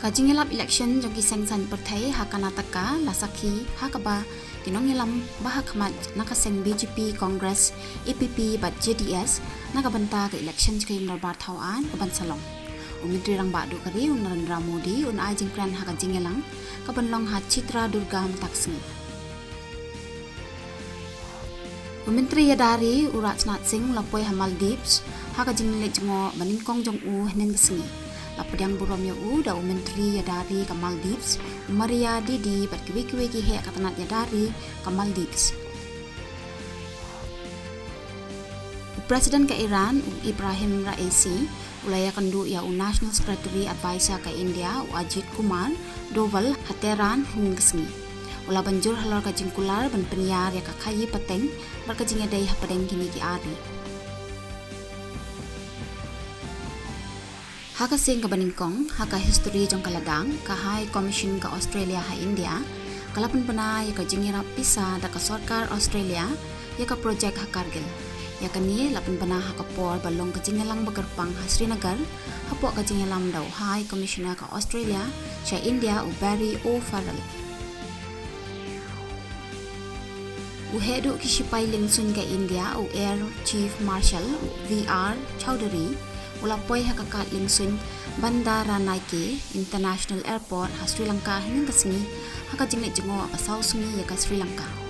Kajingelap election jogi sengsan pertai hakanataka lasaki hakaba tinongilam bahakmat nakaseng BJP Congress EPP bat JDS nakabanta ke election jki narbar thawan kaban salong. Umitri rang badu kari Narendra Modi un ajingkran hakajingelang kabanlong ha Citra Durga Mtaksing. Umitri yadari Rajnath Singh lapoi ha Maldives hakajingle jengo maningkong jong u hnen kesengi. Lapedang burom ya da menteri yadari ke Maldives Maria Didi bat kiwe-kiwe ki he katanat yadari ke Maldives. Presiden ke Iran Ibrahim Raisi ulaya kendu ya National Secretary Advisor ke India Ajit Kumar Doval hateran hingga kesengi. Ula banjur halor ka jingkular ban penyiar ya ka kayi peteng berkajing yadai hapadeng kini ki ari. Haka sing ka baningkong, haka history jong kaladang, ka High Commission ka Australia ha India, kalapan pana ya ka jingira pisa da ka Sarkar Australia, ya ka project ha Kargil. Ya kani lapan pana haka por balong ka jingalang bagarpang ha Srinagar, hapo ka jingalam daw High Commissioner ka Australia, siya India u Barry O'Farrell. Uhedu kisipay lingsun ka India u Air Chief Marshal VR Chowdhury, ulapoy hakakat lingsun Bandara Nike International Airport ha Sri Lanka hingga kesengi hakajingit jengo ka South Sungi ya ka Sri Lanka.